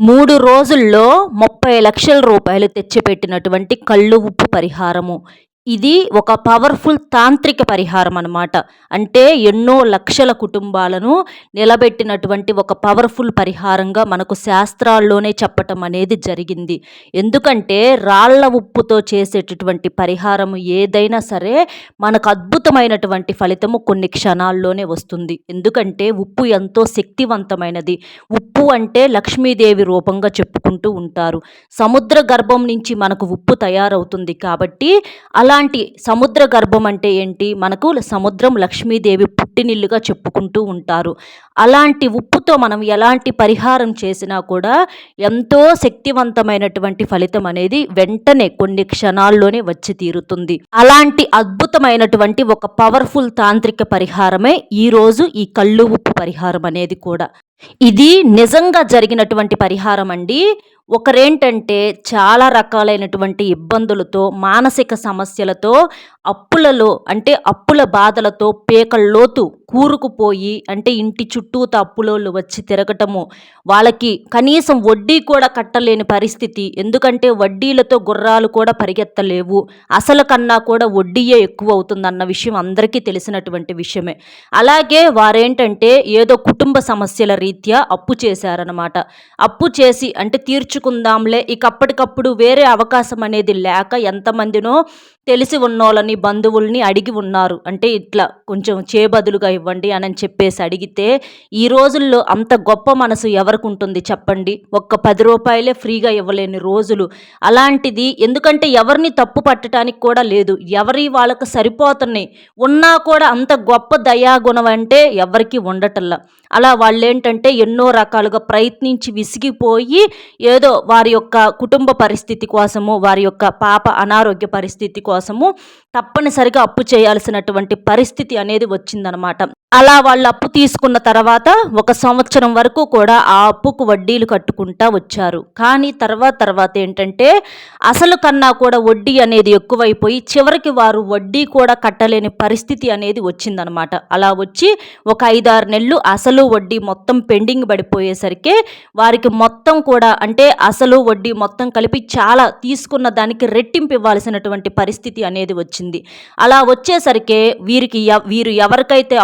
3 రోజుల్లో 30,00,000 రూపాయలు తెచ్చిపెట్టినటువంటి కళ్ళు ఉప్పు పరిహారము. ఇది ఒక పవర్‌ఫుల్ తాంత్రిక పరిహారం అనమాట. అంటే ఎన్నో లక్షల కుటుంబాలను నిలబెట్టినటువంటి ఒక పవర్‌ఫుల్ పరిహారంగా మనకు శాస్త్రాల్లోనే చెప్పటం అనేది జరిగింది. ఎందుకంటే రాళ్ళ ఉప్పుతో చేసేటటువంటి పరిహారం ఏదైనా సరే మనకు అద్భుతమైనటువంటి ఫలితము కొన్ని క్షణాల్లోనే వస్తుంది. ఎందుకంటే ఉప్పు ఎంతో శక్తివంతమైనది. ఉప్పు అంటే లక్ష్మీదేవి రూపంగా చెప్పుకుంటూ ఉంటారు. సముద్ర గర్భం నుంచి మనకు ఉప్పు తయారవుతుంది కాబట్టి అలాంటి సముద్ర గర్భం అంటే ఏంటి? మనకు సముద్రం లక్ష్మీదేవి పుట్టినిల్లుగా చెప్పుకుంటూ ఉంటారు. అలాంటి ఉప్పుతో మనం ఎలాంటి పరిహారం చేసినా కూడా ఎంతో శక్తివంతమైనటువంటి ఫలితం అనేది వెంటనే కొన్ని క్షణాల్లోనే వచ్చి తీరుతుంది. అలాంటి అద్భుతమైనటువంటి ఒక పవర్‌ఫుల్ తాంత్రిక పరిహారమే ఈరోజు ఈ కళ్ళు ఉప్పు పరిహారం అనేది కూడా. ఇది నిజంగా జరిగినటువంటి పరిహారం అండి. ఒకరేంటంటే చాలా రకాలైనటువంటి ఇబ్బందులతో, మానసిక సమస్యలతో, అప్పుల బాధలతో పేకల్లోతు కూరుకుపోయి అంటే ఇంటి చుట్టూతా అప్పులోళ్ళు వచ్చి తిరగటము, వాళ్ళకి కనీసం వడ్డీ కూడా కట్టలేని పరిస్థితి. ఎందుకంటే వడ్డీలతో గుర్రాలు కూడా పరిగెత్తలేవు. అసలు కన్నా కూడా వడ్డీయే ఎక్కువ అవుతుందన్న విషయం అందరికీ తెలిసినటువంటి విషయమే. అలాగే వారేంటంటే ఏదో కుటుంబ సమస్యల రీత్యా అప్పు చేశారనమాట. అప్పు చేసి అంటే తీర్చుకుందాంలే ఇక అప్పటికప్పుడు వేరే అవకాశం అనేది లేక ఎంతమందినో తెలిసి ఉన్నోళ్ళని బంధువుల్ని అడిగి ఉన్నారు. అంటే ఇట్లా కొంచెం చేబదులుగా ఇవ్వండి అని చెప్పేసి అడిగితే ఈ రోజుల్లో అంత గొప్ప మనసు ఎవరికి ఉంటుంది చెప్పండి? ఒక్క 10 రూపాయలే ఫ్రీగా ఇవ్వలేని రోజులు. అలాంటిది ఎందుకంటే ఎవరిని తప్పు పట్టడానికి కూడా లేదు. ఎవరి వాళ్ళకు సరిపోతున్నాయి. ఉన్నా కూడా అంత గొప్ప దయాగుణం అంటే ఎవరికీ ఉండటల్లా. అలా వాళ్ళేంటంటే ఎన్నో రకాలుగా ప్రయత్నించి విసిగిపోయి ఏదో వారి యొక్క కుటుంబ పరిస్థితి కోసము, వారి యొక్క పాప అనారోగ్య పరిస్థితి కోసము తప్పనిసరిగా అప్పు చేయాల్సినటువంటి పరిస్థితి అనేది వచ్చిందనమాట. అలా వాళ్ళు అప్పు తీసుకున్న తర్వాత 1 సంవత్సరం వరకు కూడా ఆ అప్పుకు వడ్డీలు కట్టుకుంటా వచ్చారు. కానీ తర్వాత ఏంటంటే అసలు కన్నా కూడా వడ్డీ అనేది ఎక్కువైపోయి చివరికి వారు వడ్డీ కూడా కట్టలేని పరిస్థితి అనేది వచ్చిందనమాట. అలా వచ్చి ఒక 5-6 నెలలు అసలు వడ్డీ మొత్తం పెండింగ్ పడిపోయేసరికి వారికి మొత్తం కూడా అంటే అసలు వడ్డీ మొత్తం కలిపి చాలా తీసుకున్న దానికి రెట్టింపు ఇవ్వాల్సినటువంటి పరిస్థితి అనేది వచ్చింది. అలా వచ్చేసరికి వీరు ఎవరికైతే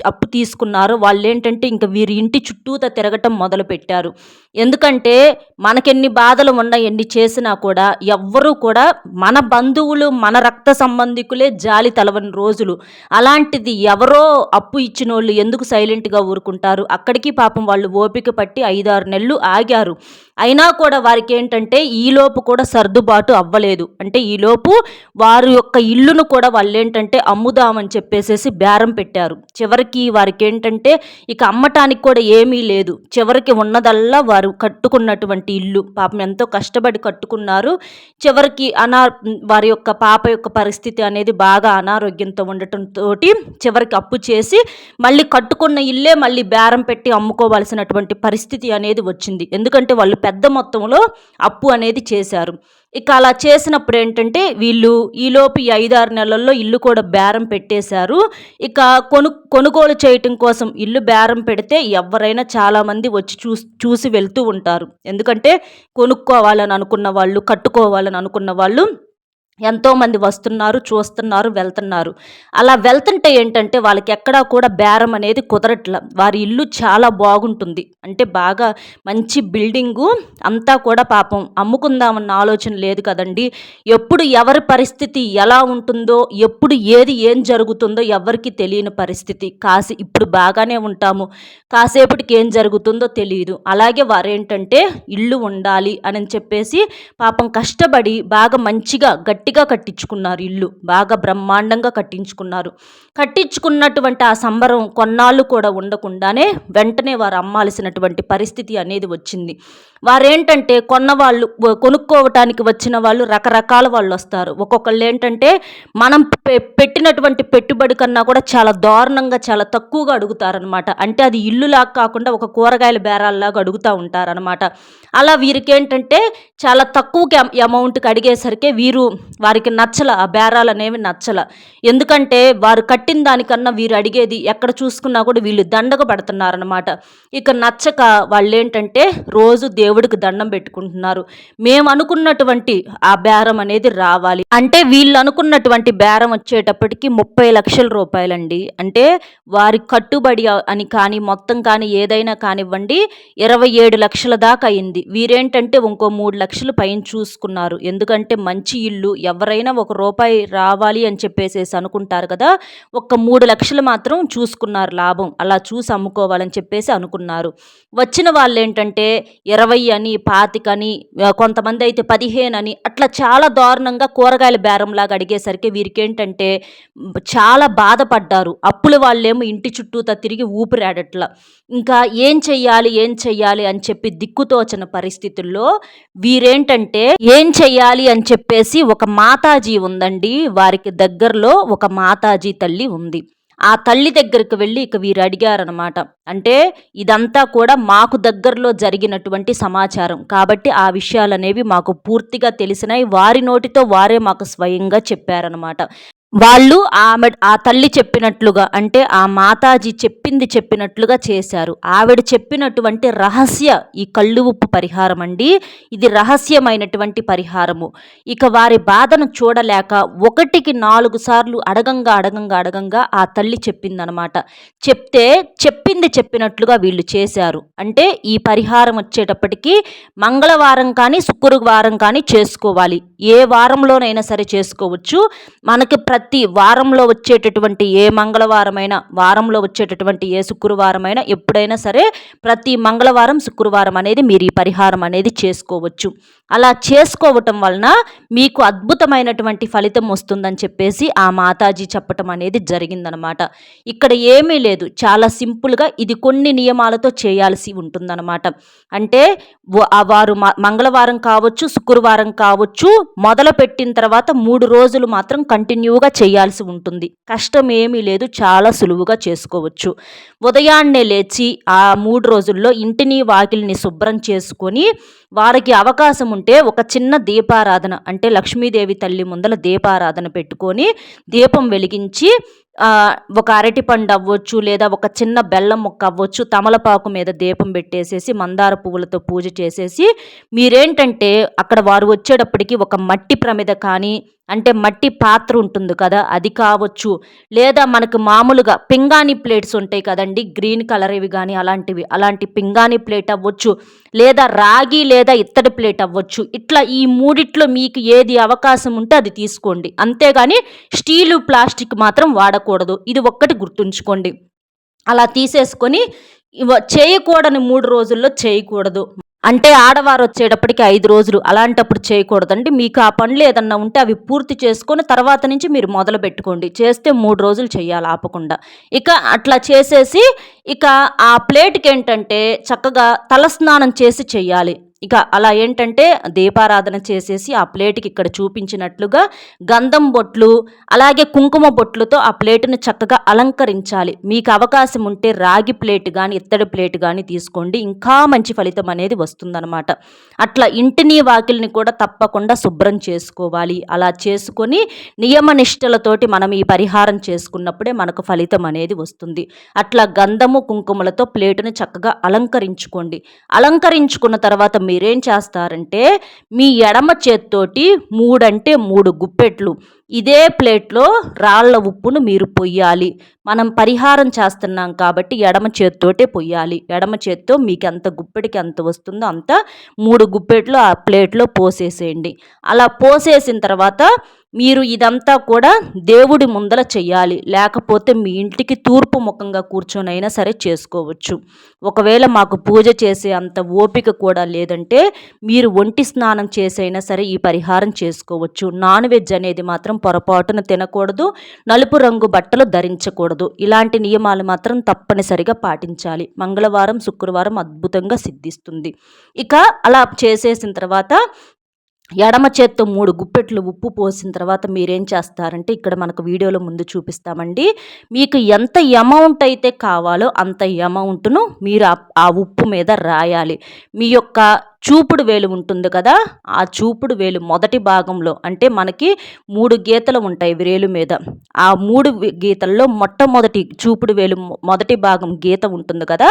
అప్పు తీసుకున్నారో వాళ్ళేంటంటే ఇంక వీరి ఇంటి చుట్టూతా తిరగటం మొదలుపెట్టారు. ఎందుకంటే మనకెన్ని బాధలు ఉన్నా ఎన్ని చేసినా కూడా ఎవ్వరూ కూడా మన బంధువులు మన రక్త సంబంధికులే జాలి తలవని రోజులు. అలాంటిది ఎవరో అప్పు ఇచ్చినోళ్ళు ఎందుకు సైలెంట్గా ఊరుకుంటారు? అక్కడికి పాపం వాళ్ళు ఓపిక పట్టి 5-6 నెలలు ఆగారు. అయినా కూడా వారికి ఏంటంటే ఈలోపు కూడా సర్దుబాటు అవ్వలేదు. అంటే ఈలోపు వారి యొక్క ఇల్లును కూడా వాళ్ళేంటంటే అమ్ముదామని చెప్పేసేసి బేరం పెట్టారు. చివరికి వారికి ఏంటంటే ఇక అమ్మటానికి కూడా ఏమీ లేదు. చివరికి ఉన్నదల్లా వారు కట్టుకున్నటువంటి ఇల్లు. పాపం ఎంతో కష్టపడి కట్టుకున్నారు. చివరికి వారి యొక్క పాప యొక్క పరిస్థితి అనేది బాగా అనారోగ్యంతో ఉండటంతో చివరికి అప్పు చేసి మళ్ళీ కట్టుకున్న ఇల్లే మళ్ళీ బేరం పెట్టి అమ్ముకోవాల్సినటువంటి పరిస్థితి అనేది వచ్చింది. ఎందుకంటే వాళ్ళు పెద్ద మొత్తంలో అప్పు అనేది చేశారు. ఇక అలా చేసినప్పుడు ఏంటంటే వీళ్ళు ఈలోపు ఈ 5-6 నెలల్లో ఇల్లు కూడా బేరం పెట్టేశారు. ఇక కొనుగోలు చేయటం కోసం ఇల్లు బేరం పెడితే ఎవరైనా చాలామంది వచ్చి చూసి వెళ్తూ ఉంటారు. ఎందుకంటే కొనుక్కోవాలని అనుకున్న వాళ్ళు, కట్టుకోవాలని అనుకున్న వాళ్ళు ఎంతోమంది వస్తున్నారు, చూస్తున్నారు, వెళ్తున్నారు. అలా వెళ్తుంటే ఏంటంటే వాళ్ళకి ఎక్కడా కూడా బేరం అనేది కుదరట్ల. వారి ఇల్లు చాలా బాగుంటుంది. అంటే బాగా మంచి బిల్డింగు అంతా కూడా పాపం అమ్ముకుందామన్న ఆలోచన లేదు కదండి. ఎప్పుడు ఎవరి పరిస్థితి ఎలా ఉంటుందో, ఎప్పుడు ఏం జరుగుతుందో ఎవరికి తెలియని పరిస్థితి. ఇప్పుడు బాగానే ఉంటాము, కాసేపటికి ఏం జరుగుతుందో తెలియదు. అలాగే వారేంటంటే ఇల్లు ఉండాలి అని చెప్పేసి పాపం కష్టపడి బాగా మంచిగా గట్టిగా కట్టించుకున్నారు. ఇల్లు బాగా బ్రహ్మాండంగా కట్టించుకున్నటువంటి ఆ సంబరం కొన్నాళ్ళు కూడా ఉండకుండానే వెంటనే వారు అమ్మాల్సినటువంటి పరిస్థితి అనేది వచ్చింది. వారేంటంటే కొనుక్కోవటానికి వచ్చిన వాళ్ళు రకరకాల వాళ్ళు వస్తారు. ఒక్కొక్కళ్ళు ఏంటంటే మనం పెట్టినటువంటి పెట్టుబడి కన్నా కూడా చాలా దారుణంగా చాలా తక్కువగా అడుగుతారనమాట. అంటే అది ఇల్లులాగా కాకుండా ఒక కూరగాయల బేరాల్లాగా అడుగుతూ ఉంటారనమాట. అలా వీరికి ఏంటంటే చాలా తక్కువకి అమౌంట్కి అడిగేసరికి వీరు వారికి నచ్చల, ఆ బేరాలనేవి నచ్చల. ఎందుకంటే వారు కట్టిన దానికన్నా వీరు అడిగేది ఎక్కడ చూసుకున్నా కూడా వీళ్ళు దండగ పడుతున్నారనమాట. ఇక నచ్చక వాళ్ళేంటంటే రోజు దేవుడికి దండం పెట్టుకుంటున్నారు. మేము అనుకున్నటువంటి ఆ బేరం అనేది రావాలి అంటే వీళ్ళు అనుకున్నటువంటి బేరం వచ్చేటప్పటికి 30 లక్షల రూపాయలండి. అంటే వారి కట్టుబడి అని కానీ మొత్తం కానీ ఏదైనా కానివ్వండి 27 లక్షల దాకా అయింది. వీరేంటంటే ఇంకో 3 లక్షలు పైన చూసుకున్నారు. ఎందుకంటే మంచి ఇల్లు ఎవరైనా ఒక రూపాయి రావాలి అని చెప్పేసేసి అనుకుంటారు కదా. ఒక్క 3 లక్షలు మాత్రం చూసుకున్నారు లాభం. అలా చూసి అమ్ముకోవాలని చెప్పేసి అనుకున్నారు. వచ్చిన వాళ్ళేంటంటే 20 అని 25 అని కొంతమంది అయితే 15 అని అట్లా చాలా దారుణంగా కూరగాయల బేరంలాగా అడిగేసరికి వీరికేంటంటే చాలా బాధపడ్డారు. అప్పుల వాళ్ళేమో ఇంటి చుట్టూతా తిరిగి ఊపిరాడట్ల. ఇంకా ఏం చెయ్యాలి అని చెప్పి దిక్కుతోచని పరిస్థితుల్లో వీరేంటంటే ఏం చెయ్యాలి అని చెప్పేసి ఒక మాతాజీ ఉందండి. వారికి దగ్గరలో ఒక మాతాజీ తల్లి ఉంది. ఆ తల్లి దగ్గరికి వెళ్ళి ఇక వీరు అడిగారనమాట. అంటే ఇదంతా కూడా మాకు దగ్గరలో జరిగినటువంటి సమాచారం కాబట్టి ఆ విషయాలనేవి మాకు పూర్తిగా తెలిసినాయి. వారి నోటితో వారే మాకు స్వయంగా చెప్పారనమాట. వాళ్ళు ఆ తల్లి చెప్పినట్లుగా అంటే ఆ మాతాజీ చెప్పినట్లుగా చేశారు. ఆవిడ చెప్పినటువంటి రహస్య ఈ కళ్ళు ఉప్పు పరిహారం అండి. ఇది రహస్యమైనటువంటి పరిహారము. ఇక వారి బాధను చూడలేక 1కి 4 సార్లు అడగంగా ఆ తల్లి చెప్పిందనమాట. చెప్పినట్లుగా వీళ్ళు చేశారు. అంటే ఈ పరిహారం వచ్చేటప్పటికి మంగళవారం కానీ శుక్రవారం కానీ చేసుకోవాలి. ఏ వారంలోనైనా సరే చేసుకోవచ్చు. మనకి ప్రతి వారంలో వచ్చేటటువంటి ఏ మంగళవారమైనా వారంలో వచ్చేటటువంటి ఏ శుక్రవారమైనా ఎప్పుడైనా సరే ప్రతి మంగళవారం శుక్రవారం అనేది మీరు ఈ పరిహారం అనేది చేసుకోవచ్చు. అలా చేసుకోవటం వలన మీకు అద్భుతమైనటువంటి ఫలితం వస్తుందని చెప్పేసి ఆ మాతాజీ చెప్పటం అనేది జరిగిందనమాట. ఇక్కడ ఏమీ లేదు, చాలా సింపుల్గా ఇది కొన్ని నియమాలతో చేయాల్సి ఉంటుందన్నమాట. అంటే వారు మంగళవారం కావచ్చు శుక్రవారం కావచ్చు మొదలు పెట్టిన తర్వాత 3 రోజులు మాత్రం కంటిన్యూగా చేయాల్సి ఉంటుంది. కష్టం ఏమీ లేదు, చాలా సులువుగా చేసుకోవచ్చు. ఉదయాన్నే లేచి ఆ 3 రోజుల్లో ఇంటిని వాకిలిని శుభ్రం చేసుకొని వారికి అవకాశం ఉంటే ఒక చిన్న దీపారాధన అంటే లక్ష్మీదేవి తల్లి ముందల దీపారాధన పెట్టుకొని దీపం వెలిగించి ఒక అరటిపండు అవ్వచ్చు లేదా ఒక చిన్న బెల్లం ముక్క అవ్వచ్చు తమలపాకు మీద దీపం పెట్టేసేసి మందార పువ్వులతో పూజ చేసేసి మీరేంటంటే అక్కడ వారు వచ్చేటప్పటికి ఒక మట్టి ప్రమిద కానీ అంటే మట్టి పాత్ర ఉంటుంది కదా అది కావచ్చు లేదా మనకు మామూలుగా పింగాణి ప్లేట్స్ ఉంటాయి కదండి గ్రీన్ కలర్ ఇవి కానీ అలాంటి పింగాణి ప్లేట్ అవ్వచ్చు లేదా రాగి లేదా ఇత్తడి ప్లేట్ అవ్వచ్చు. ఇట్లా ఈ మూడిట్లో మీకు ఏది అవకాశం ఉంటే అది తీసుకోండి. అంతేగాని స్టీలు ప్లాస్టిక్ మాత్రం వాడకూడదు. ఇది ఒక్కటి గుర్తుంచుకోండి. అలా తీసేసుకొని చేయకూడని 3 రోజుల్లో చేయకూడదు. అంటే ఆడవారు వచ్చేటప్పటికి 5 రోజులు అలాంటప్పుడు చేయకూడదండి. మీకు ఆ పనులు ఏదన్నా ఉంటే అవి పూర్తి చేసుకొని తర్వాత నుంచి మీరు మొదలు పెట్టుకోండి. చేస్తే 3 రోజులు చేయాలి ఆపకుండా. ఇక అట్లా చేసేసి ఇక ఆ ప్లేట్కి ఏంటంటే చక్కగా తలస్నానం చేసి చెయ్యాలి. ఇక అలా ఏంటంటే దీపారాధన చేసేసి ఆ ప్లేట్కి ఇక్కడ చూపించినట్లుగా గంధం బొట్లు అలాగే కుంకుమ బొట్లతో ఆ ప్లేటును చక్కగా అలంకరించాలి. మీకు అవకాశం ఉంటే రాగి ప్లేట్ కానీ ఇత్తడి ప్లేట్ కానీ తీసుకోండి, ఇంకా మంచి ఫలితం అనేది వస్తుందన్నమాట. అట్లా ఇంటిని వాకిల్ని కూడా తప్పకుండా శుభ్రం చేసుకోవాలి. అలా చేసుకొని నియమనిష్టలతోటి మనం ఈ పరిహారం చేసుకున్నప్పుడే మనకు ఫలితం అనేది వస్తుంది. అట్లా గంధము కుంకుమలతో ప్లేటును చక్కగా అలంకరించుకోండి. అలంకరించుకున్న తర్వాత మీరేం చేస్తారంటే మీ ఎడమ చేత్తోటి 3 అంటే 3 గుప్పెట్లు ఇదే ప్లేట్లో రాళ్ల ఉప్పును మీరు పొయ్యాలి. మనం పరిహారం చేస్తున్నాం కాబట్టి ఎడమ చేత్తోటే పొయ్యాలి. ఎడమ చేత్తో మీకు ఎంత గుప్పెడికి ఎంత వస్తుందో అంత 3 గుప్పెట్లు ఆ ప్లేట్లో పోసేసేయండి. అలా పోసేసిన తర్వాత మీరు ఇదంతా కూడా దేవుడి ముందల చెయ్యాలి. లేకపోతే మీ ఇంటికి తూర్పు ముఖంగా కూర్చొనైనా సరే చేసుకోవచ్చు. ఒకవేళ మాకు పూజ చేసే అంత ఓపిక కూడా లేదంటే మీరు ఒంటి స్నానం చేసైనా సరే ఈ పరిహారం చేసుకోవచ్చు. నాన్ వెజ్ అనేది మాత్రం పొరపాటున తినకూడదు, నలుపు రంగు బట్టలు ధరించకూడదు. ఇలాంటి నియమాలు మాత్రం తప్పనిసరిగా పాటించాలి. మంగళవారం శుక్రవారం అద్భుతంగా సిద్ధిస్తుంది. ఇక అలా చేసేసిన తర్వాత ఎడమ చేత్తో 3 గుప్పెట్లు ఉప్పు పోసిన తర్వాత మీరేం చేస్తారంటే ఇక్కడ మనకు వీడియోలో ముందు చూపిస్తామండి. మీకు ఎంత అమౌంట్ అయితే కావాలో అంత అమౌంట్ను మీరు ఆ ఉప్పు మీద రాయాలి. మీ యొక్క చూపుడు వేలు ఉంటుంది కదా, ఆ చూపుడు వేలు మొదటి భాగంలో అంటే మనకి 3 గీతలు ఉంటాయి వేలు మీద. ఆ 3 గీతల్లో మొట్టమొదటి చూపుడు వేలు మొదటి భాగం గీత ఉంటుంది కదా,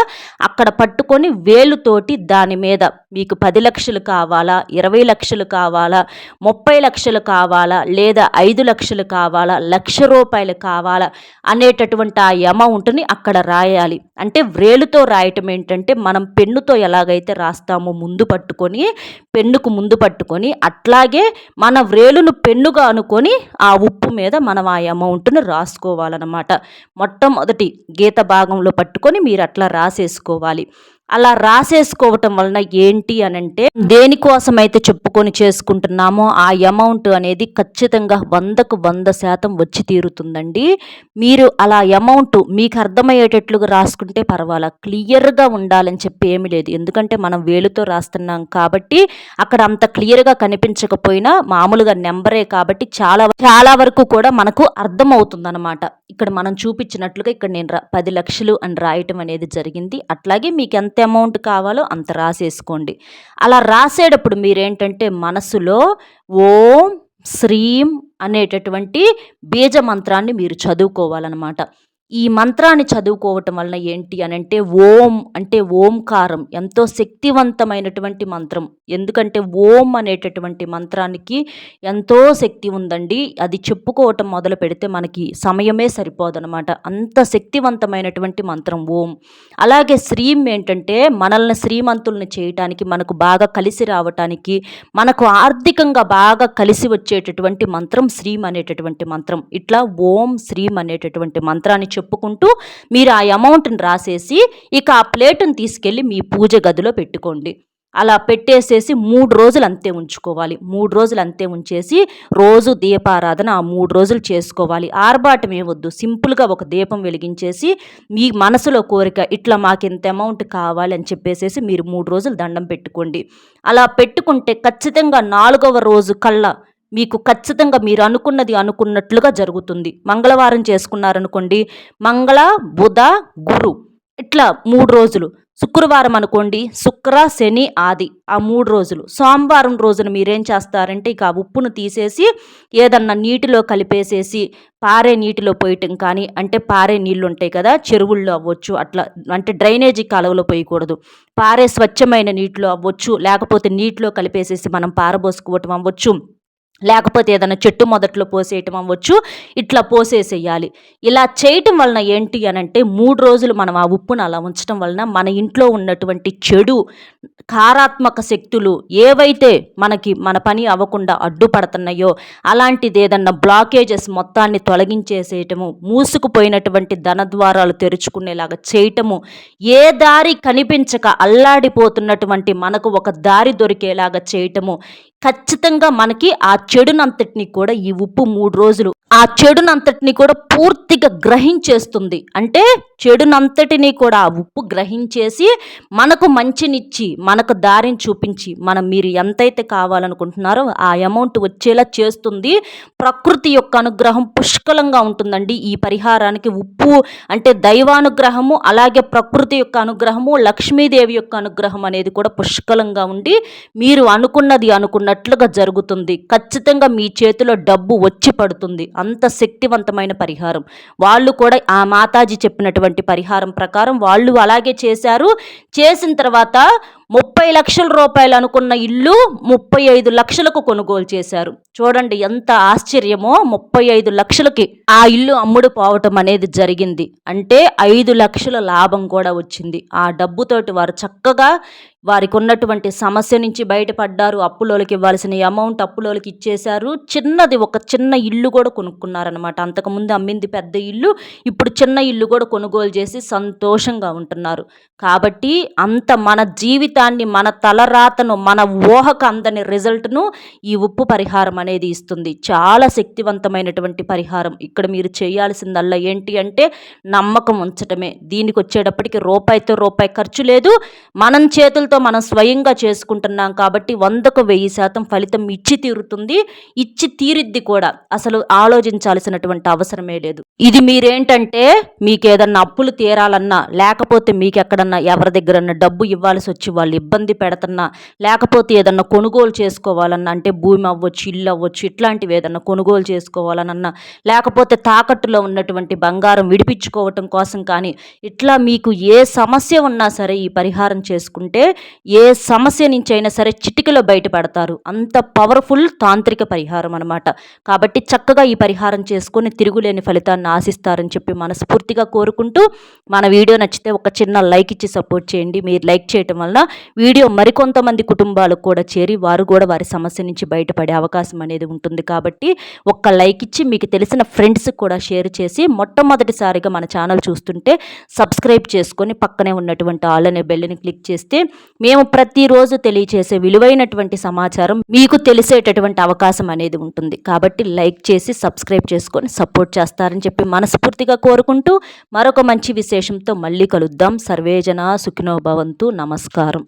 అక్కడ పట్టుకొని వేలుతోటి దాని మీద మీకు 10 లక్షలు కావాలా, 20 లక్షలు కావాలా, 30 లక్షలు కావాలా, లేదా 5 లక్షలు కావాలా, ₹1,00,000 కావాలా అనేటటువంటి ఆ అమౌంట్ని అక్కడ రాయాలి. అంటే వ్రేలుతో రాయటం ఏంటంటే మనం పెన్నుతో ఎలాగైతే రాస్తామో ముందు పట్టుకొని, పెన్నుకు ముందు పట్టుకొని, అట్లాగే మన వ్రేలును పెన్నుగా అనుకొని ఆ ఉప్పు మీద మనం ఆ అమౌంట్ను రాసుకోవాలన్నమాట. మొట్టమొదటి గీత భాగంలో పట్టుకొని మీరు అట్లా రాసేసుకోవాలి. అలా రాసేసుకోవటం వలన ఏంటి అనంటే, దేనికోసమైతే చెప్పుకొని చేసుకుంటున్నామో ఆ అమౌంట్ అనేది ఖచ్చితంగా 100కు 100% వచ్చి తీరుతుందండి. మీరు అలా అమౌంట్ మీకు అర్థమయ్యేటట్లుగా రాసుకుంటే పర్వాలా, క్లియర్గా ఉండాలని చెప్పి ఏమీ లేదు. ఎందుకంటే మనం వేలుతో రాస్తున్నాం కాబట్టి అక్కడ అంత క్లియర్గా కనిపించకపోయినా మామూలుగా నెంబరే కాబట్టి చాలా వరకు కూడా మనకు అర్థమవుతుందన్నమాట. ఇక్కడ మనం చూపించినట్లుగా ఇక్కడ నేను 10 లక్షలు అని రాయటం అనేది జరిగింది. అట్లాగే మీకు ఎంత అమౌంట్ కావాలో అంత రాసేసుకోండి. అలా రాసేటప్పుడు మీరేంటంటే మనసులో ఓం శ్రీం అనేటటువంటి బీజ మంత్రాన్ని మీరు చదువుకోవాలన్నమాట. ఈ మంత్రాన్ని చదువుకోవటం వలన ఏంటి అనంటే, ఓం అంటే ఓంకారం ఎంతో శక్తివంతమైనటువంటి మంత్రం. ఎందుకంటే ఓం అనేటటువంటి మంత్రానికి ఎంతో శక్తి ఉందండి. అది చెప్పుకోవటం మొదలు పెడితే మనకి సమయమే సరిపోదన్నమాట. అంత శక్తివంతమైనటువంటి మంత్రం ఓం. అలాగే శ్రీం ఏంటంటే మనల్ని శ్రీమంతుల్ని చేయటానికి, మనకు బాగా కలిసి రావటానికి, మనకు ఆర్థికంగా బాగా కలిసి వచ్చేటటువంటి మంత్రం శ్రీం అనేటటువంటి మంత్రం. ఇట్లా ఓం శ్రీం అనేటటువంటి మంత్రాన్ని చెప్పుకుంటూ మీరు ఆ అమౌంట్ని రాసేసి ఇక ఆ ప్లేటును తీసుకెళ్ళి మీ పూజ గదిలో పెట్టుకోండి. అలా పెట్టేసేసి 3 రోజులు అంతే ఉంచుకోవాలి. 3 రోజులు అంతే ఉంచేసి రోజు దీపారాధన ఆ 3 రోజులు చేసుకోవాలి. ఆర్భాటం ఏమొద్దు, సింపుల్గా ఒక దీపం వెలిగించేసి మీ మనసులో కోరిక ఇట్లా మాకు ఇంత అమౌంట్ కావాలి అని చెప్పేసేసి మీరు 3 రోజులు దండం పెట్టుకోండి. అలా పెట్టుకుంటే ఖచ్చితంగా 4వ రోజు కల్లా మీకు ఖచ్చితంగా మీరు అనుకున్నది అనుకున్నట్లుగా జరుగుతుంది. మంగళవారం చేసుకున్నారనుకోండి, మంగళ బుధ గురు ఇట్లా 3 రోజులు. శుక్రవారం అనుకోండి, శుక్ర శని ఆది ఆ 3 రోజులు. సోమవారం రోజున మీరేం చేస్తారంటే ఇక ఆ ఉప్పును తీసేసి ఏదన్నా నీటిలో కలిపేసేసి పారే నీటిలో పోయటం కానీ, అంటే పారే నీళ్ళు ఉంటాయి కదా, చెరువుల్లో అవ్వచ్చు, అట్లా అంటే డ్రైనేజీ కాలువలో పోయకూడదు, పారే స్వచ్ఛమైన నీటిలో అవ్వచ్చు, లేకపోతే నీటిలో కలిపేసేసి మనం పారబోసుకోవటం అవ్వచ్చు, లేకపోతే ఏదైనా చెట్టు మొదట్లో పోసేయటం అవ్వచ్చు, ఇట్లా పోసేసేయాలి. ఇలా చేయటం వలన ఏంటి అనంటే 3 రోజులు మనం ఆ ఉప్పును అలా ఉంచడం వలన మన ఇంట్లో ఉన్నటువంటి చెడు కారాత్మక శక్తులు ఏవైతే మన పని అవ్వకుండా అడ్డుపడుతున్నాయో అలాంటిది ఏదన్నా బ్లాకేజెస్ మొత్తాన్ని తొలగించేసేయటము, మూసుకుపోయినటువంటి ధనద్వారాలు తెరుచుకునేలాగా చేయటము, ఏ దారి కనిపించక అల్లాడిపోతున్నటువంటి మనకు ఒక దారి దొరికేలాగా చేయటము, ఖచ్చితంగా మనకి ఆ చెడునంతటిని కూడా ఈ ఉప్పు 3 రోజులు ఆ చెడునంతటిని కూడా పూర్తిగా గ్రహించేస్తుంది. అంటే చెడునంతటిని కూడా ఆ ఉప్పు గ్రహించేసి మనకు మంచినిచ్చి, మనకు దారిని చూపించి, మీరు ఎంతైతే కావాలనుకుంటున్నారో ఆ అమౌంట్ వచ్చేలా చేస్తుంది. ప్రకృతి యొక్క అనుగ్రహం పుష్కలంగా ఉంటుందండి ఈ పరిహారానికి. ఉప్పు అంటే దైవానుగ్రహము, అలాగే ప్రకృతి యొక్క అనుగ్రహము, లక్ష్మీదేవి యొక్క అనుగ్రహం అనేది కూడా పుష్కలంగా ఉండి మీరు అనుకున్నది అనుకున్నట్లుగా జరుగుతుంది. ఖచ్చితంగా మీ చేతిలో డబ్బు వచ్చి పడుతుంది. అంత శక్తివంతమైన పరిహారం. వాళ్ళు కూడా ఆ మాతాజీ చెప్పినటువంటి పరిహారం ప్రకారం వాళ్ళు అలాగే చేశారు. చేసిన తర్వాత 30 లక్షల రూపాయలు అనుకున్న ఇల్లు 35 లక్షలకు కొనుగోలు చేశారు. చూడండి ఎంత ఆశ్చర్యమో, 35 లక్షలకి ఆ ఇల్లు అమ్ముడు పోవటం అనేది జరిగింది. అంటే 5 లక్షల లాభం కూడా వచ్చింది. ఆ డబ్బుతోటి వారు చక్కగా వారికి ఉన్నటువంటి సమస్య నుంచి బయటపడ్డారు. అప్పులోకి ఇవ్వాల్సిన అమౌంట్ అప్పులోకి ఇచ్చేశారు. ఒక చిన్న ఇల్లు కూడా కొనుక్కున్నారనమాట. అంతకుముందు అమ్మింది పెద్ద ఇల్లు, ఇప్పుడు చిన్న ఇల్లు కూడా కొనుగోలు చేసి సంతోషంగా ఉంటున్నారు. కాబట్టి అంత మన జీవితాన్ని, మన తలరాతను, మన ఊహకు అందని రిజల్ట్ను ఈ ఉప్పు పరిహారం అనేది ఇస్తుంది. చాలా శక్తివంతమైనటువంటి పరిహారం. ఇక్కడ మీరు చేయాల్సిందల్లా ఏంటి అంటే నమ్మకం ఉంచటమే. దీనికి వచ్చేటప్పటికి రూపాయితో రూపాయి ఖర్చు లేదు. మనం చేతులతో మనం స్వయంగా చేసుకుంటున్నాం కాబట్టి 100కు 1000% ఫలితం ఇచ్చి తీరుతుంది. ఇచ్చి తీరిద్ది కూడా. అసలు ఆలోచించాల్సినటువంటి అవసరమే లేదు. ఇది మీరేంటంటే మీకు ఏదన్నా అప్పులు తీరాలన్నా, లేకపోతే మీకు ఎక్కడన్నా ఎవరి దగ్గరన్నా డబ్బు ఇవ్వాల్సి వచ్చి వాళ్ళు వాళ్ళు ఇబ్బంది పెడుతున్నా, లేకపోతే ఏదన్నా కొనుగోలు చేసుకోవాలన్నా, అంటే భూమి అవ్వచ్చు, ఇల్లు అవ్వచ్చు, ఇట్లాంటివి ఏదన్నా కొనుగోలు చేసుకోవాలనన్నా, లేకపోతే తాకట్టులో ఉన్నటువంటి బంగారం విడిపించుకోవటం కోసం కానీ, ఇట్లా మీకు ఏ సమస్య ఉన్నా సరే ఈ పరిహారం చేసుకుంటే ఏ సమస్య నుంచి అయినా సరే చిటికలో బయటపడతారు. అంత పవర్ఫుల్ తాంత్రిక పరిహారం అనమాట. కాబట్టి చక్కగా ఈ పరిహారం చేసుకొని తిరుగులేని ఫలితాన్ని ఆశిస్తారని చెప్పి మనస్ఫూర్తిగా కోరుకుంటూ, మన వీడియో నచ్చితే ఒక చిన్న లైక్ ఇచ్చి సపోర్ట్ చేయండి. మీరు లైక్ చేయటం వలన వీడియో మరికొంతమంది కుటుంబాలకు కూడా చేరి వారు కూడా వారి సమస్య నుంచి బయటపడే అవకాశం అనేది ఉంటుంది. కాబట్టి ఒక్క లైక్ ఇచ్చి మీకు తెలిసిన ఫ్రెండ్స్కి కూడా షేర్ చేసి, మొట్టమొదటిసారిగా మన ఛానల్ చూస్తుంటే సబ్స్క్రైబ్ చేసుకొని పక్కనే ఉన్నటువంటి ఆల్ అనే బెల్ని క్లిక్ చేస్తే మేము ప్రతిరోజు తెలియచేసే విలువైనటువంటి సమాచారం మీకు తెలిసేటటువంటి అవకాశం అనేది ఉంటుంది. కాబట్టి లైక్ చేసి సబ్స్క్రైబ్ చేసుకొని సపోర్ట్ చేస్తారని చెప్పి మనస్ఫూర్తిగా కోరుకుంటూ, మరొక మంచి విశేషంతో మళ్ళీ కలుద్దాం. సర్వేజన సుఖినో భవంతు. నమస్కారం.